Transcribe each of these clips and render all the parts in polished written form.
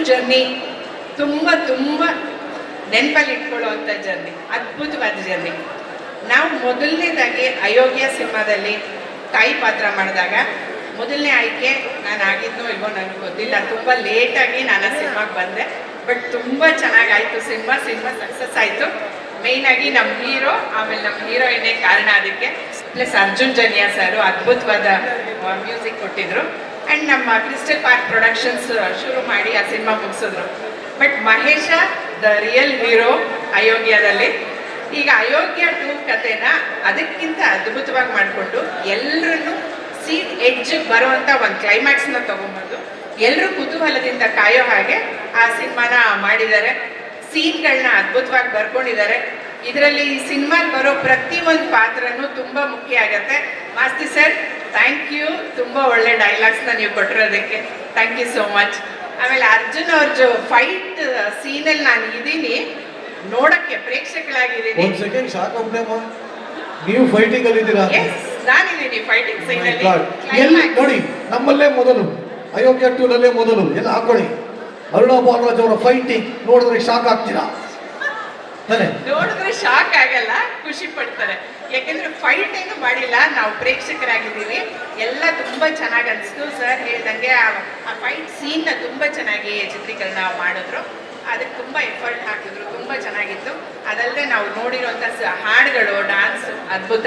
Journey ತುಂಬ ತುಂಬ ನೆನಪಲ್ಲಿ ಇಟ್ಕೊಳ್ಳುವಂಥ ಜರ್ನಿ, ಅದ್ಭುತವಾದ ಜರ್ನಿ. ನಾವು ಮೊದಲನೇದಾಗಿ ಅಯೋಗ್ಯ ಸಿನಿಮಾದಲ್ಲಿ ತಾಯಿ ಪಾತ್ರ ಮಾಡಿದಾಗ ಮೊದಲನೇ ಆಯ್ಕೆ ನಾನು ಆಗಿದ್ನೋ ಇಲ್ವೋ ನನಗೆ ಗೊತ್ತಿಲ್ಲ, ತುಂಬ ಲೇಟಾಗಿ ನಾನು ಆ ಸಿನಿಮಾಗೆ ಬಂದೆ. ಬಟ್ ತುಂಬ ಚೆನ್ನಾಗಾಯಿತು ಸಿನಿಮಾ ಸಕ್ಸಸ್ ಆಯಿತು. ಮೇಯ್ನಾಗಿ ನಮ್ಮ ಹೀರೋ ಆಮೇಲೆ ನಮ್ಮ ಹೀರೋಯಿನೇ ಕಾರಣ ಅದಕ್ಕೆ. ಪ್ಲಸ್ ಅರ್ಜುನ್ ಜನ್ಯಾ ಸರು ಅದ್ಭುತವಾದ ಮ್ಯೂಸಿಕ್ ಕೊಟ್ಟಿದ್ರು. ಆ್ಯಂಡ್ ನಮ್ಮ ಕ್ರಿಸ್ಟಲ್ ಪಾರ್ಕ್ ಪ್ರೊಡಕ್ಷನ್ಸ್ ಶುರು ಮಾಡಿ ಆ ಸಿನಿಮಾ ಮುಗಿಸಿದ್ರು. But Mahesha the real hero ಅಯೋಗ್ಯದಲ್ಲಿ. ಈಗ ಅಯೋಗ್ಯ 2 ಕಥೆನ ಅದಕ್ಕಿಂತ ಅದ್ಭುತವಾಗಿ ಮಾಡಿಕೊಂಡು ಎಲ್ಲರನ್ನು ಸೀಟ್ ಎಡ್ಜಿಗೆ ಬರುವಂಥ ಒಂದು ಕ್ಲೈಮ್ಯಾಕ್ಸ್ನ ತೊಗೊಂಬಂದು ಎಲ್ಲರೂ ಕುತೂಹಲದಿಂದ ಕಾಯೋ ಹಾಗೆ ಆ ಸಿನಿಮಾನ ಮಾಡಿದ್ದಾರೆ. ಸೀನ್ಗಳನ್ನ ಅದ್ಭುತವಾಗಿ ಬರ್ಕೊಂಡಿದ್ದಾರೆ. ಇದರಲ್ಲಿ ಈ ಸಿನಿಮಾಗೆ ಬರೋ ಪ್ರತಿಯೊಂದು ಪಾತ್ರನೂ ತುಂಬ ಮುಖ್ಯ ಆಗುತ್ತೆ. ಮಾಸ್ತಿ ಸರ್, ಥ್ಯಾಂಕ್ ಯು, ತುಂಬ ಒಳ್ಳೆ ಡೈಲಾಗ್ಸ್ನ ನೀವು ಕೊಟ್ಟಿರೋದಕ್ಕೆ ಥ್ಯಾಂಕ್ ಯು ಸೋ ಮಚ್. ಆಮೇಲೆ ಅರ್ಜುನ್ ಅವ್ರದ್ದು ಫೈಟ್ ಸೀನಲ್ಲಿ ನಾನು ಇದ್ದೀನಿ ನೋಡಕ್ಕೆ, ಪ್ರೇಕ್ಷಕರಾಗಿದ್ದೀನಿ. ಒಂದು ಸೆಕೆಂಡ್ ಸಾಕು, ನೀವು ಫೈಟಿಂಗ್ ಅಲ್ಲಿ ಇದ್ದೀರಾ? ನಾನಿದ್ದೀನಿ ಫೈಟಿಂಗ್ ಸೀನಲ್ಲಿ. ನೋಡಿ, ನಮ್ಮಲ್ಲೇ ಮೊದಲು ಅಯೋಗ್ಯ 2 ನಲ್ಲೇ ಮೊದಲು ಎಲ್ಲ ಹಾಕೊಳ್ಳಿ. ಅರುಣಾ ಬಾಲರಾಜ್ ಅವರ ಫೈಟಿಂಗ್ ನೋಡಿದ್ರೆ ಶಾಕ್ ಆಗ್ತೀರಾ? ನೋಡಿದ್ರೆ ಶಾಕ್ ಆಗಲ್ಲ, ಖುಷಿ ಪಡ್ತಾರೆ. ಯಾಕೆಂದ್ರೆ ಫೈಟ್ ಏನು ಮಾಡಿಲ್ಲ, ನಾವು ಪ್ರೇಕ್ಷಕರಾಗಿದ್ದೀವಿ. ಎಲ್ಲ ತುಂಬಾ ಚೆನ್ನಾಗಿ ಅನಿಸ್ತು. ಸರ್ ಹೇಳ್ದಂಗೆ ಆ ಫೈಟ್ ಸೀನ್ನ ತುಂಬಾ ಚೆನ್ನಾಗಿ ಚಿತ್ರೀಕರಣ ಮಾಡಿದ್ರು. ಅದಕ್ಕೆ ತುಂಬ ಎಫರ್ಟ್ ಹಾಕಿದ್ರು, ತುಂಬ ಚೆನ್ನಾಗಿತ್ತು. ಅದಲ್ಲದೆ ನಾವು ನೋಡಿರುವಂಥ ಹಾಡುಗಳು, ಡಾನ್ಸ್ ಅದ್ಭುತ,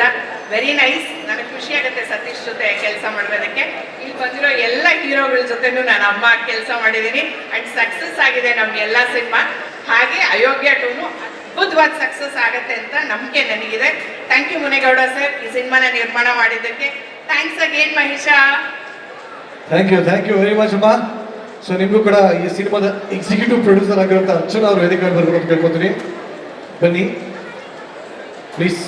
ವೆರಿ ನೈಸ್. ನನಗೆ ಖುಷಿ ಆಗುತ್ತೆ ಸತೀಶ್ ಜೊತೆ ಕೆಲಸ ಮಾಡೋದಕ್ಕೆ. ಇಲ್ಲಿ ಬಂದಿರೋ ಎಲ್ಲ ಹೀರೋಗಳ ಜೊತೆನೂ ನಾನು ಅಮ್ಮ ಕೆಲಸ ಮಾಡಿದ್ದೀನಿ. ಆ್ಯಂಡ್ ಸಕ್ಸಸ್ ಆಗಿದೆ ನಮಗೆಲ್ಲ ಸಿನಿಮಾ. ಹಾಗೆ ಅಯೋಗ್ಯ 2 ಅದ್ಭುತವಾದ ಸಕ್ಸಸ್ ಆಗುತ್ತೆ ಅಂತ ನಂಬಿಕೆ ನನಗಿದೆ. ಥ್ಯಾಂಕ್ ಯು ಮುನೇಗೌಡ ಸರ್, ಈ ಸಿನಿಮಾನ ನಿರ್ಮಾಣ ಮಾಡಿದ್ದಕ್ಕೆ. Thanks again Mahesh. Thank you very much ಅಮ್ಮ. ಸೊ ನಿಮಗೂ ಕೂಡ ಈ ಸಿನಿಮಾದ ಎಕ್ಸಿಕ್ಯೂಟಿವ್ ಪ್ರೊಡ್ಯೂಸರ್ ಆಗಿರುವಂಥ ಅರ್ಚನಾ ಅವರು ವೇದಿಕೆ ಬರ್ಬೇಕು ಅಂತ ಕೇಳ್ಕೊತೀನಿ. ಬನ್ನಿ ಪ್ಲೀಸ್.